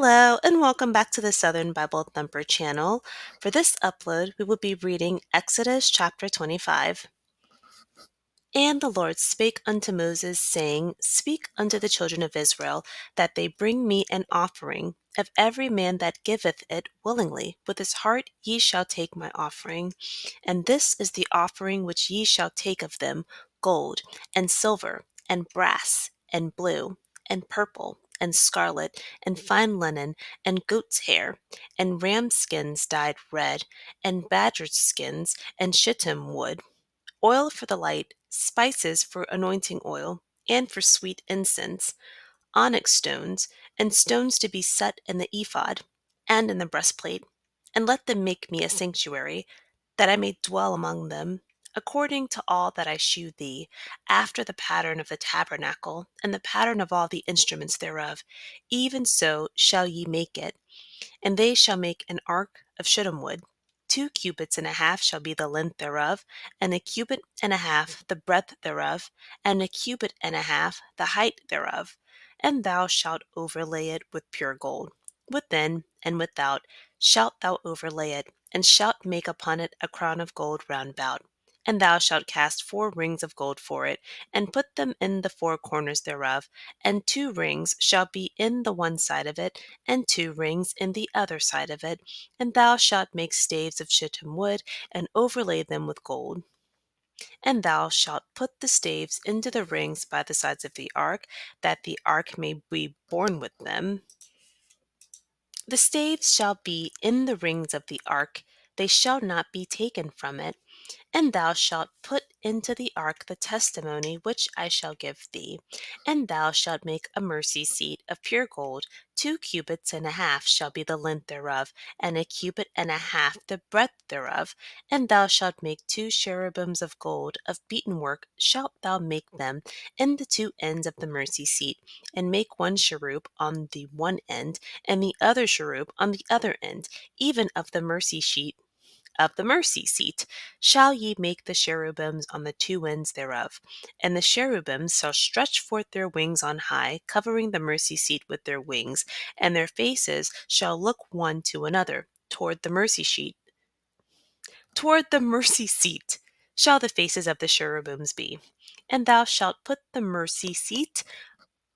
Hello, and welcome back to the Southern Bible Thumper channel. For this upload, we will be reading Exodus chapter 25. And the Lord spake unto Moses, saying, Speak unto the children of Israel, that they bring me an offering. Of every man that giveth it willingly, with his heart ye shall take my offering. And this is the offering which ye shall take of them: gold, and silver, and brass, and blue, and purple, and scarlet, and fine linen, and goat's hair, and ram skins dyed red, and badger skins, and shittim wood, oil for the light, spices for anointing oil, and for sweet incense, onyx stones, and stones to be set in the ephod, and in the breastplate. And let them make me a sanctuary, that I may dwell among them, according to all that I shew thee, after the pattern of the tabernacle, and the pattern of all the instruments thereof. Even so shall ye make it. And they shall make an ark of shittim wood. 2 cubits and a half shall be the length thereof, and a cubit and a half the breadth thereof, and a cubit and a half the height thereof. And thou shalt overlay it with pure gold. Within and without shalt thou overlay it, and shalt make upon it a crown of gold round about. And thou shalt cast 4 rings of gold for it, and put them in the 4 corners thereof, and 2 rings shall be in the one side of it, and 2 rings in the other side of it. And thou shalt make staves of shittim wood, and overlay them with gold. And thou shalt put the staves into the rings by the sides of the ark, that the ark may be borne with them. The staves shall be in the rings of the ark, they shall not be taken from it. And thou shalt put into the ark the testimony which I shall give thee. And thou shalt make a mercy seat of pure gold. 2 cubits and a half shall be the length thereof, and a cubit and a half the breadth thereof. And thou shalt make 2 cherubims of gold, of beaten work shalt thou make them, in the 2 ends of the mercy seat. And make 1 cherub on the one end, and the other cherub on the other end, even of the mercy seat shall ye make the cherubims on the 2 ends thereof. And the cherubims shall stretch forth their wings on high, covering the mercy seat with their wings, and their faces shall look one to another toward the mercy seat. Toward the mercy seat shall the faces of the cherubims be. And thou shalt put the mercy seat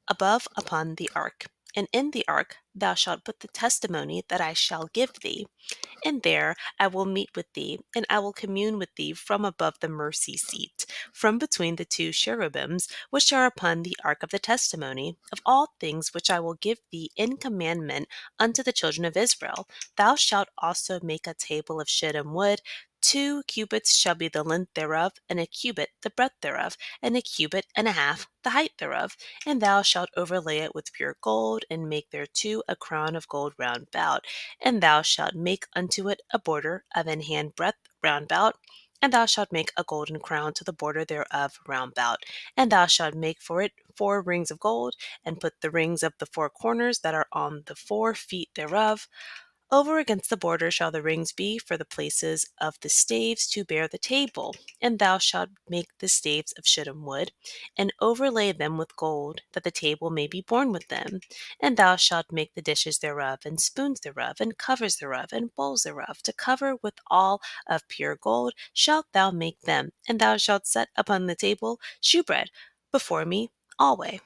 above upon the ark. And in the ark thou shalt put the testimony that I shall give thee. And there I will meet with thee, and I will commune with thee from above the mercy seat, from between the 2 cherubims which are upon the ark of the testimony, of all things which I will give thee in commandment unto the children of Israel. Thou shalt also make a table of shittim wood. 2 cubits shall be the length thereof, and a cubit the breadth thereof, and a cubit and a half the height thereof. And thou shalt overlay it with pure gold, and make thereto a crown of gold round about. And thou shalt make unto it a border of an hand breadth round about. And thou shalt make a golden crown to the border thereof round about. And thou shalt make for it 4 rings of gold, and put the rings of the 4 corners that are on the 4 feet thereof. Over against the border shall the rings be for the places of the staves to bear the table. And thou shalt make the staves of shittim wood, and overlay them with gold, that the table may be borne with them. And thou shalt make the dishes thereof, and spoons thereof, and covers thereof, and bowls thereof, to cover with all of pure gold shalt thou make them. And thou shalt set upon the table shewbread before me alway.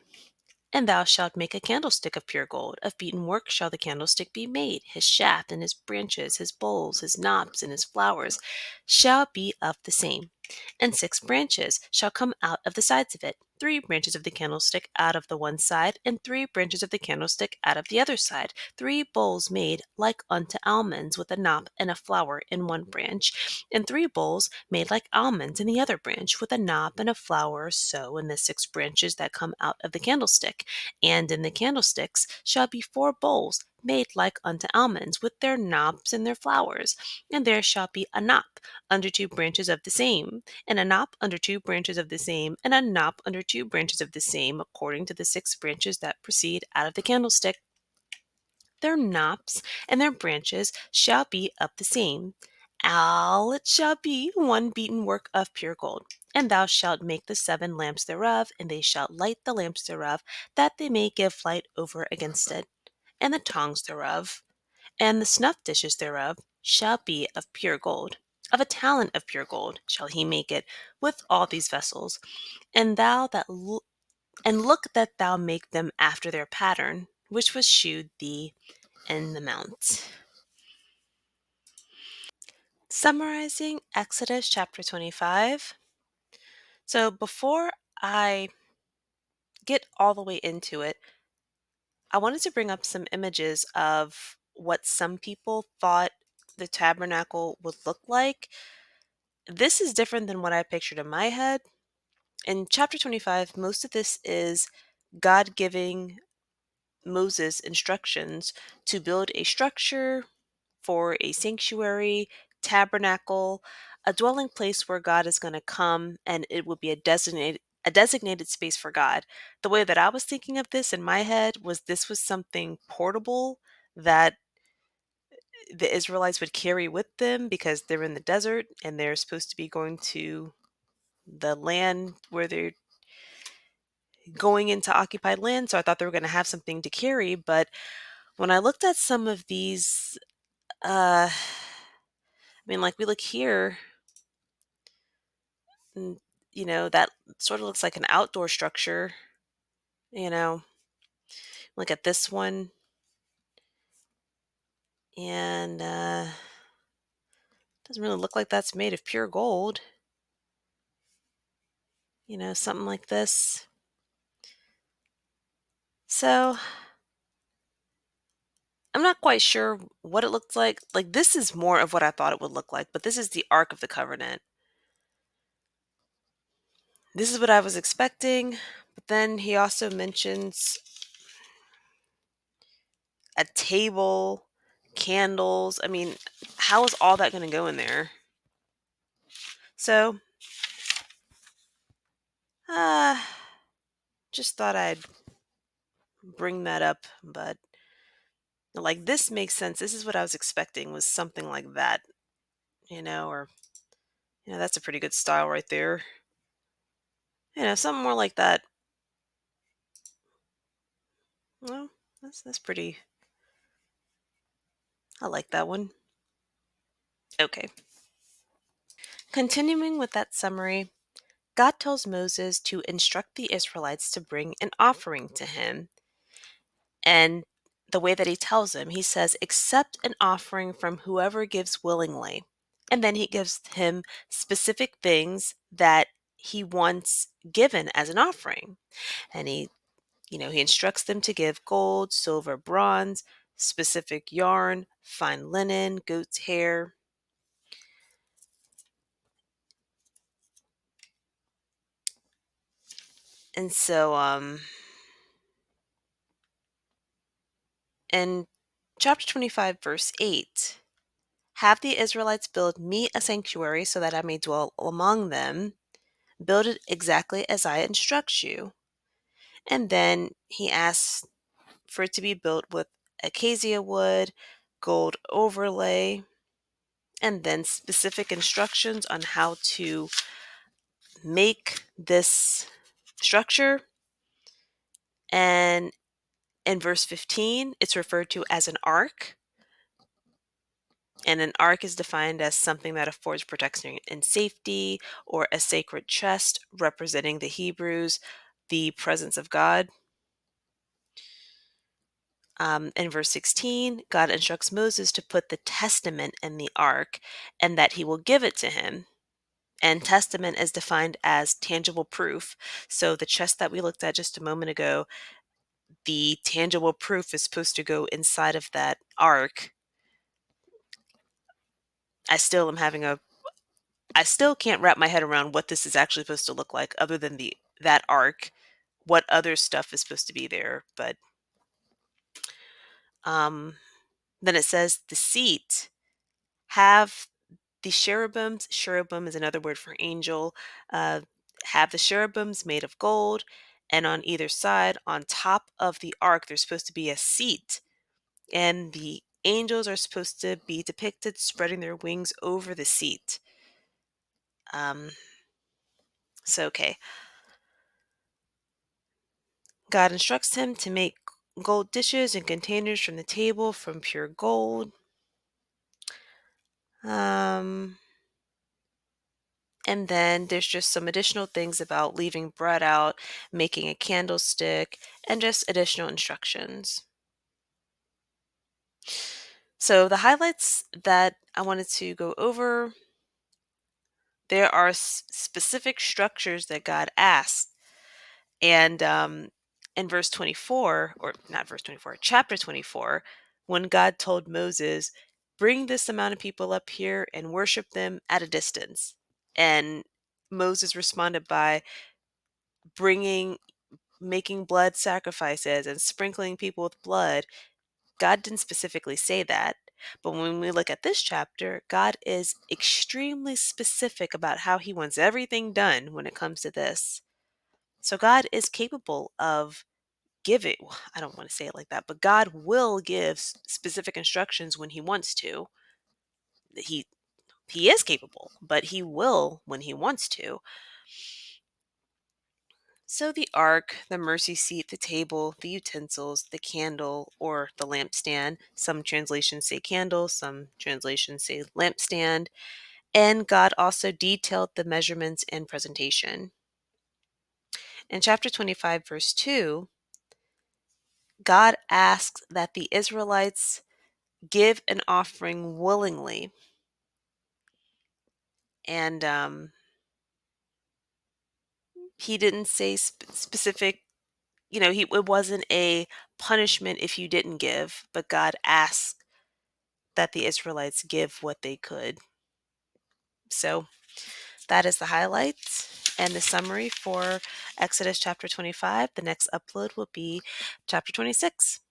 And thou shalt make a candlestick of pure gold. Of beaten work shall the candlestick be made. His shaft and his branches, his bowls, his knops, and his flowers shall be of the same. And 6 branches shall come out of the sides of it. 3 branches of the candlestick out of the one side, and 3 branches of the candlestick out of the other side. 3 bowls made like unto almonds, with a knop and a flower in one branch, and 3 bowls made like almonds in the other branch, with a knop and a flower, so in the 6 branches that come out of the candlestick. And in the candlesticks shall be 4 bowls made like unto almonds, with their knops and their flowers. And there shall be a knop under 2 branches of the same, and a knop under 2 branches of the same, and a knop under 2 branches of the same, according to the 6 branches that proceed out of the candlestick. Their knops and their branches shall be of the same. All it shall be one beaten work of pure gold. And thou shalt make the 7 lamps thereof, and they shall light the lamps thereof, that they may give light over against it. and the tongs thereof, and the snuff dishes thereof shall be of pure gold. Of a talent of pure gold shall he make it with all these vessels, and and look that thou make them after their pattern, which was shewed thee in the mount. Summarizing Exodus chapter 25. So before I get all the way into it, I wanted to bring up some images of what some people thought the tabernacle would look like. This is different than what I pictured in my head. In chapter 25, most of this is God giving Moses instructions to build a structure for a sanctuary, tabernacle, a dwelling place where God is going to come, and it will be a designated space for God. The way that I was thinking of this in my head was this was something portable that the Israelites would carry with them because they're in the desert and they're supposed to be going to the land where they're going into occupied land. So I thought they were going to have something to carry. But when I looked at some of these, I mean, like we look here, and, that sort of looks like an outdoor structure. You know, look at this one, and doesn't really look like that's made of pure gold. Something like this. So I'm not quite sure what it looks like. Like, this is more of what I thought it would look like, but this is the Ark of the Covenant. This is what I was expecting, but then he also mentions a table, candles. I mean, how is all that going to go in there? So, uh, just thought I'd bring that up, but like this makes sense. This is what I was expecting was something like that, or that's a pretty good style right there. Something more like that. Well, that's pretty. I like that one. Okay. Continuing with that summary, God tells Moses to instruct the Israelites to bring an offering to him. And the way that he tells him, he says, accept an offering from whoever gives willingly. And then he gives him specific things that he wants given as an offering. And he instructs them to give gold, silver, bronze, specific yarn, fine linen, goat's hair. And so, in chapter 25, verse 8, have the Israelites build me a sanctuary so that I may dwell among them. Build it exactly as I instruct you. And then he asks for it to be built with acacia wood, gold overlay, and then specific instructions on how to make this structure. And in verse 15, it's referred to as an ark. And an ark is defined as something that affords protection and safety, or a sacred chest representing the Hebrews, the presence of God. In verse 16, God instructs Moses to put the testament in the ark and that he will give it to him. And testament is defined as tangible proof. So the chest that we looked at just a moment ago, the tangible proof is supposed to go inside of that ark. I still can't wrap my head around what this is actually supposed to look like other than that ark, what other stuff is supposed to be there. But then it says the seat have the cherubims. Cherubim is another word for angel. Uh, have the cherubims made of gold, and on either side, on top of the ark, there's supposed to be a seat, and the angels are supposed to be depicted spreading their wings over the seat. Okay. God instructs him to make gold dishes and containers from the table from pure gold. And then there's just some additional things about leaving bread out, making a candlestick, and just additional instructions. So the highlights that I wanted to go over, there are specific structures that God asked. And in verse 24, or not verse 24, chapter 24, when God told Moses, bring this amount of people up here and worship them at a distance. And Moses responded by bringing, making blood sacrifices and sprinkling people with blood. God didn't specifically say that. But when we look at this chapter, God is extremely specific about how he wants everything done when it comes to this. So God is capable of giving, well, I don't want to say it like that, but God will give specific instructions when he wants to. He he is capable, but he will when he wants to. So the ark, the mercy seat, the table, the utensils, the candle or the lampstand. Some translations say candle, some translations say lampstand. And God also detailed the measurements and presentation. In chapter 25, verse 2, God asks that the Israelites give an offering willingly. And he didn't say specific, it wasn't a punishment if you didn't give, but God asked that the Israelites give what they could. So that is the highlights and the summary for Exodus chapter 25. The next upload will be chapter 26.